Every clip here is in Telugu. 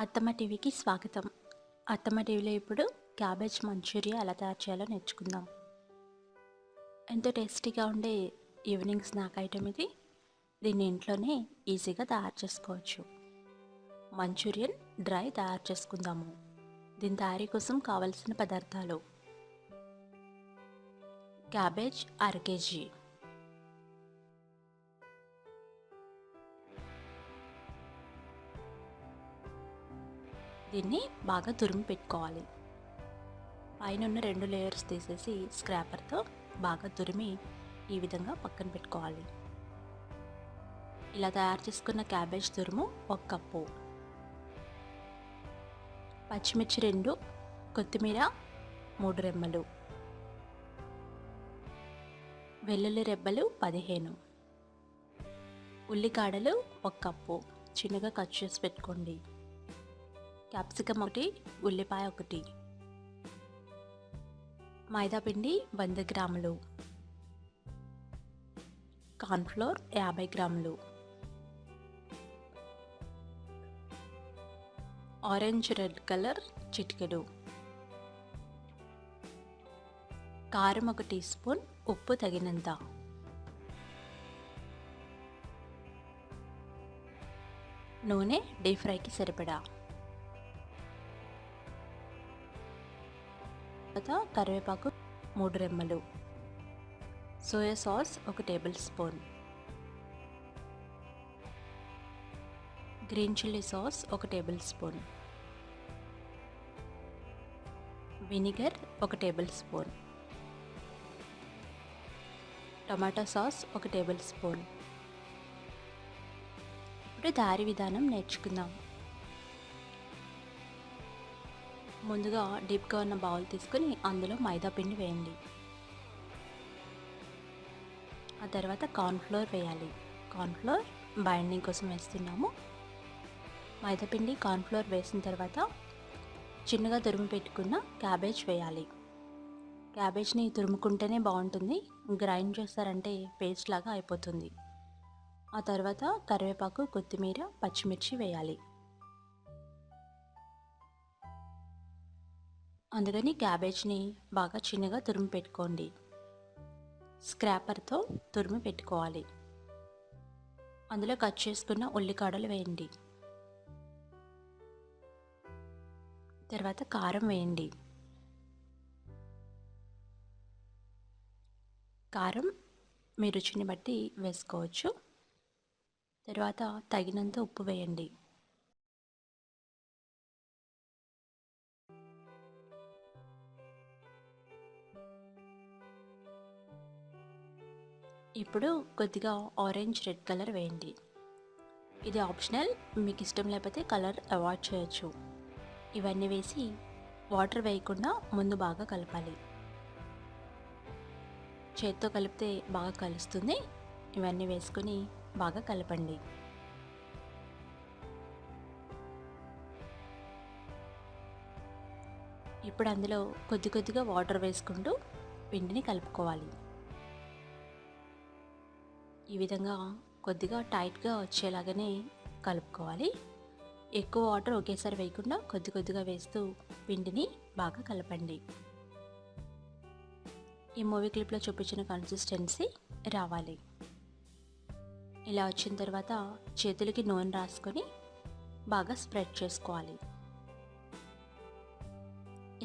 అత్తమ్మ టీవీకి స్వాగతం. అత్తమ్మ టీవీలో ఇప్పుడు క్యాబేజ్ మంచూరియా ఎలా తయారు చేయాలో నేర్చుకుందాం. ఎంతో టేస్టీగా ఉండే ఈవినింగ్ స్నాక్ ఐటెం ఇది. దీన్ని ఇంట్లోనే ఈజీగా తయారు చేసుకోవచ్చు. మంచూరియన్ డ్రై తయారు చేసుకుందాము. దీని తయారీ కోసం కావలసిన పదార్థాలు: క్యాబేజ్ అర కేజీ, దీన్ని బాగా తురిమి పెట్టుకోవాలి. పైన ఉన్న 2 లేయర్స్ తీసేసి స్క్రాపర్తో బాగా తురిమి ఈ విధంగా పక్కన పెట్టుకోవాలి. ఇలా తయారు చేసుకున్న క్యాబేజ్ తురుము 1 కప్పు, పచ్చిమిర్చి 2, కొత్తిమీర 3 రెమ్మలు, వెల్లుల్లి రెబ్బలు 15, ఉల్లికాడలు 1 కప్పు చిన్నగా కట్ చేసి పెట్టుకోండి, క్యాప్సికమ్ 1, ఉల్లిపాయ 1, మైదా పిండి 100 గ్రాములు, కార్న్ఫ్లోర్ 50 గ్రాములు, ఆరెంజ్ రెడ్ కలర్ చిటికెడు, కారం 1 టీ స్పూన్, ఉప్పు తగినంత, నూనె డీప్ ఫ్రైకి సరిపడా, కరివేపాకు 3 రెమ్మలు, soya sauce 1 table spoon, green chilli sauce 1 table spoon, vinegar 1 table spoon, tomato sauce 1 table spoon. ఇప్పుడు తయారీ విధానం నేర్చుకుందాం. ముందుగా డీప్గా ఉన్న బౌల్ తీసుకొని అందులో మైదా పిండి వేయండి. ఆ తర్వాత కార్న్ఫ్లోర్ వేయాలి. కార్న్ఫ్లోర్ బైండింగ్ కోసం వేస్తున్నాము. మైదా పిండి కార్న్ఫ్లోర్ వేసిన తర్వాత చిన్నగా తురిమి పెట్టుకున్న క్యాబేజ్ వేయాలి. క్యాబేజ్ని తురుముకుంటేనే బాగుంటుంది, గ్రైండ్ చేస్తారంటే పేస్ట్ లాగా అయిపోతుంది. ఆ తర్వాత కరివేపాకు, కొత్తిమీర, పచ్చిమిర్చి వేయాలి. అందుకని క్యాబేజ్ని బాగా చిన్నగా తురిమి పెట్టుకోండి. స్క్రాపర్తో తురిమి పెట్టుకోవాలి. అందులో కట్ చేసుకున్న ఉల్లికాడలు వేయండి. తర్వాత కారం వేయండి. కారం మీ రుచిని బట్టి వేసుకోవచ్చు. తర్వాత తగినంత ఉప్పు వేయండి. ఇప్పుడు కొద్దిగా ఆరెంజ్ రెడ్ కలర్ వేయండి. ఇది ఆప్షనల్, మీకు ఇష్టం లేకపోతే కలర్ అవాయిడ్ చేయొచ్చు. ఇవన్నీ వేసి వాటర్ వేయకుండా ముందు బాగా కలపాలి. చేత్తో కలిపితే బాగా కలుస్తుంది. ఇవన్నీ వేసుకొని బాగా కలపండి. ఇప్పుడు అందులో కొద్ది కొద్దిగా వాటర్ వేసుకుంటూ పిండిని కలుపుకోవాలి. ఈ విధంగా కొద్దిగా టైట్గా వచ్చేలాగానే కలుపుకోవాలి. ఎక్కువ వాటర్ ఒకేసారి వేయకుండా కొద్ది కొద్దిగా వేస్తూ పిండిని బాగా కలపండి. ఈ మూవీ క్లిప్లో చూపించిన కన్సిస్టెన్సీ రావాలి. ఇలా వచ్చిన తర్వాత చేతులకి నూనె రాసుకొని బాగా స్ప్రెడ్ చేసుకోవాలి.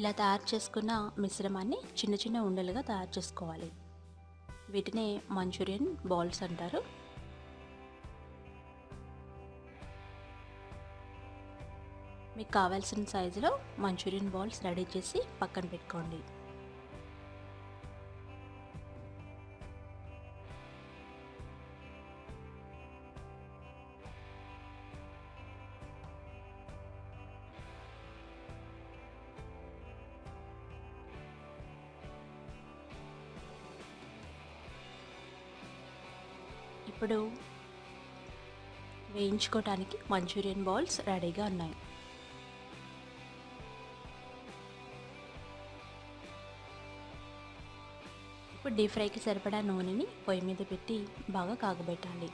ఇలా తయారు చేసుకున్న మిశ్రమాన్ని చిన్న చిన్న ఉండలుగా తయారు చేసుకోవాలి. వీటినే మంచూరియన్ బాల్స్ అంటారు. మీకు కావాల్సిన సైజులో మంచూరియన్ బాల్స్ రెడీ చేసి పక్కన పెట్టుకోండి. ఇప్పుడు వేయించుకోవడానికి మంచూరియన్ బాల్స్ రెడీగా ఉన్నాయి. ఇప్పుడు డీప్ ఫ్రైకి సరిపడా నూనెని పొయ్యి మీద పెట్టి బాగా కాగబెట్టాలి.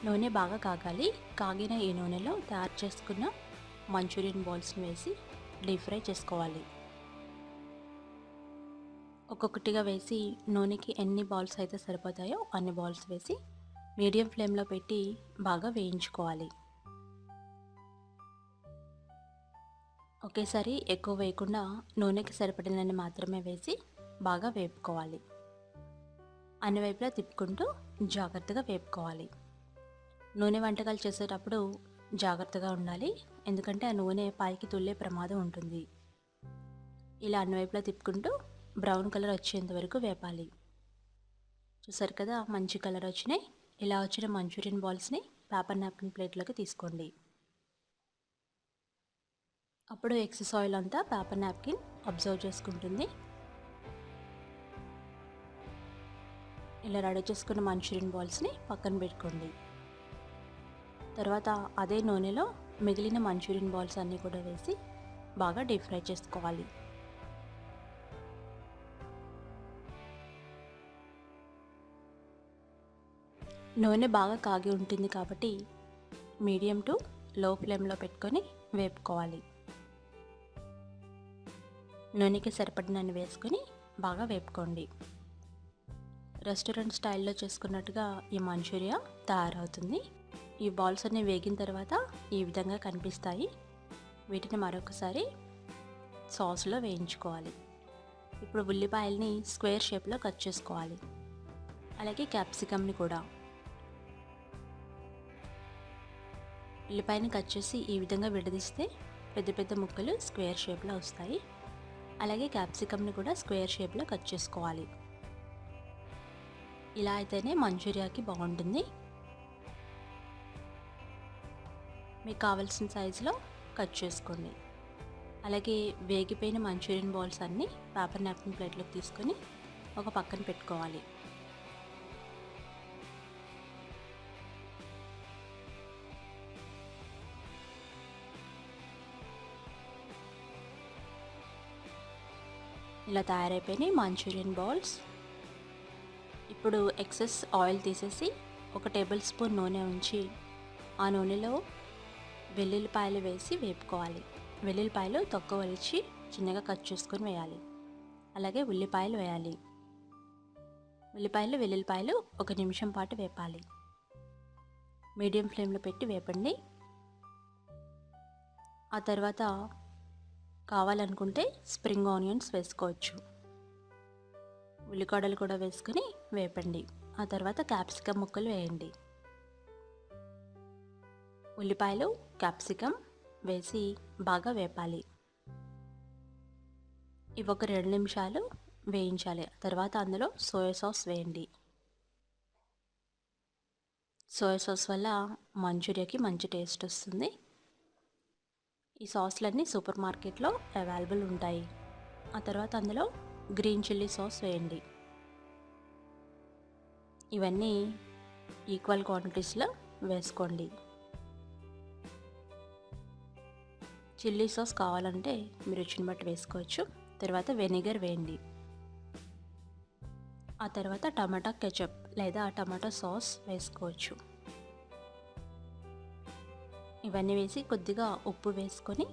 నూనె బాగా కాగాలి. కాగిన ఈ నూనెలో తయారు చేసుకున్న మంచూరియన్ బాల్స్ని వేసి డీప్ ఫ్రై చేసుకోవాలి. ఒక్కొక్కటిగా వేసి నూనెకి ఎన్ని బాల్స్ అయితే సరిపోతాయో అన్ని బాల్స్ వేసి మీడియం ఫ్లేమ్లో పెట్టి బాగా వేయించుకోవాలి. ఒకేసారి ఎక్కువ వేయకుండా నూనెకి సరిపడినన్ని మాత్రమే వేసి బాగా వేపుకోవాలి. అన్ని వైపులా తిప్పుకుంటూ జాగ్రత్తగా వేపుకోవాలి. నూనె వంటకాలు చేసేటప్పుడు జాగ్రత్తగా ఉండాలి, ఎందుకంటే ఆ నూనె పైకి తుల్లే ప్రమాదం ఉంటుంది. ఇలా అన్ని వైపులా తిప్పుకుంటూ బ్రౌన్ కలర్ వచ్చేంత వరకు వేపాలి. చూసారు కదా, మంచి కలర్ వచ్చినాయి. ఇలా వచ్చిన మంచూరియన్ బాల్స్ని పేపర్ నాప్కిన్ ప్లేట్లోకి తీసుకోండి. అప్పుడు ఎక్సెస్ ఆయిల్ అంతా పేపర్ నాప్కిన్ అబ్జర్వ్ చేసుకుంటుంది. ఇలా రెడీ చేసుకున్న మంచూరియన్ బాల్స్ని పక్కన పెట్టుకోండి. తర్వాత అదే నూనెలో మిగిలిన మంచూరియన్ బాల్స్ అన్నీ కూడా వేసి బాగా డీప్ ఫ్రై చేసుకోవాలి. నూనె బాగా కాగి ఉంటుంది కాబట్టి మీడియం టు లో ఫ్లేమ్లో పెట్టుకొని వేపుకోవాలి. నూనెకి సరిపడినన్ని వేసుకొని బాగా వేపుకోండి. రెస్టారెంట్ స్టైల్లో చేసుకున్నట్టుగా ఈ మంచూరియా తయారవుతుంది. ఈ బాల్స్ అన్నీ వేగిన తర్వాత ఈ విధంగా కనిపిస్తాయి. వీటిని మరొకసారి సాస్లో వేయించుకోవాలి. ఇప్పుడు ఉల్లిపాయల్ని స్క్వేర్ షేప్లో కట్ చేసుకోవాలి. అలాగే క్యాప్సికమ్ని కూడా. ఉల్లిపాయని కట్ చేసి ఈ విధంగా విడదీస్తే పెద్ద పెద్ద ముక్కలు స్క్వేర్ షేప్లో వస్తాయి. అలాగే క్యాప్సికమ్ని కూడా స్క్వేర్ షేప్లో కట్ చేసుకోవాలి. ఇలా అయితేనే మంచూరియాకి బాగుంటుంది. మీకు కావాల్సిన సైజులో కట్ చేసుకోండి. అలాగే వేగిపోయిన మంచూరియన్ బాల్స్ అన్నీ పేపర్ నాప్కిన్ ప్లేట్లోకి తీసుకొని ఒక పక్కన పెట్టుకోవాలి. ఇలా తయారైపోయినాయి మంచూరియన్ బాల్స్. ఇప్పుడు ఎక్సెస్ ఆయిల్ తీసేసి ఒక టేబుల్ స్పూన్ నూనె ఉంచి ఆ నూనెలో వెల్లుల్లిపాయలు వేసి వేపుకోవాలి. వెల్లుల్లిపాయలు తొక్క వలిచి చిన్నగా కట్ చేసుకొని వేయాలి. అలాగే ఉల్లిపాయలు వేయాలి. వెల్లుల్లిపాయలు 1 నిమిషం పాటు వేపాలి. మీడియం ఫ్లేమ్లో పెట్టి వేపండి. ఆ తర్వాత కావాలనుకుంటే స్ప్రింగ్ ఆనియన్స్ వేసుకోవచ్చు. ఉల్లిగడ్డలు కూడా వేసుకొని వేపండి. ఆ తర్వాత క్యాప్సికమ్ ముక్కలు వేయండి. ఉల్లిపాయలు, క్యాప్సికమ్ వేసి బాగా వేపాలి. ఇవి ఒక 2 నిమిషాలు వేయించాలి. తర్వాత అందులో సోయా సాస్ వేయండి. సోయా సాస్ వల్ల మంచూరియాకి మంచి టేస్ట్ వస్తుంది. ఈ సాస్లన్నీ సూపర్ మార్కెట్లో అవైలబుల్ ఉంటాయి. ఆ తర్వాత అందులో గ్రీన్ చిల్లీ సాస్ వేయండి. ఇవన్నీ ఈక్వల్ క్వాంటిటీస్లో వేసుకోండి. చిల్లీ సాస్ కావాలంటే మీరు రుచిని బట్టి వేసుకోవచ్చు. తర్వాత వెనిగర్ వేయండి. ఆ తర్వాత టమాటా కెచప్ లేదా టమాటా సాస్ వేసుకోవచ్చు. ఇవన్నీ వేసి కొద్దిగా ఉప్పు వేసుకొని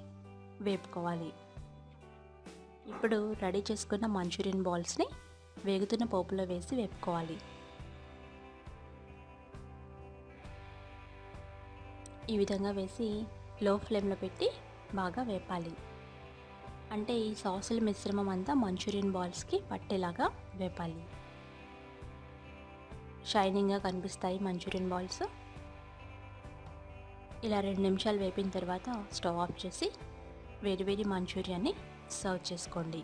వేపుకోవాలి. ఇప్పుడు రెడీ చేసుకున్న మంచూరియన్ బాల్స్ని వేగుతున్న పోపులో వేసి వేపుకోవాలి. ఈ విధంగా వేసి లో ఫ్లేమ్లో పెట్టి బాగా వేపాలి. అంటే ఈ సాసుల మిశ్రమం అంతా మంచూరియన్ బాల్స్కి పట్టేలాగా వేపాలి. షైనింగ్గా కనిపిస్తాయి మంచూరియన్ బాల్స్. ఇలా 2 నిమిషాలు వేపిన తర్వాత స్టవ్ ఆఫ్ చేసి వేడివేడి మంచూరియాని సర్వ్ చేసుకోండి.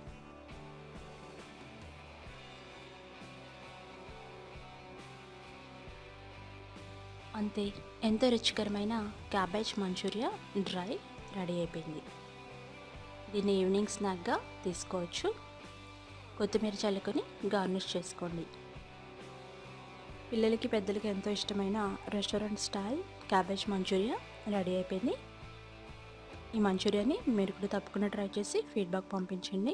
అంతే, ఎంతో రుచికరమైన క్యాబేజ్ మంచూరియా డ్రై రెడీ అయిపోయింది. దీన్ని ఈవినింగ్ స్నాక్గా తీసుకోవచ్చు. కొత్తిమీర చల్లుకొని గార్నిష్ చేసుకోండి. పిల్లలకి పెద్దలకి ఎంతో ఇష్టమైన restaurant style cabbage manchurian ready అయిపోయింది. ఈ మంచూరియాని మీరు కూడా తప్పకుండా ట్రై చేసి ఫీడ్బ్యాక్ పంపించండి.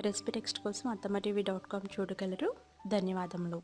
రెసిపీ టెక్స్ట్ కోసం attamativi.com చూడగలరు. ధన్యవాదములు.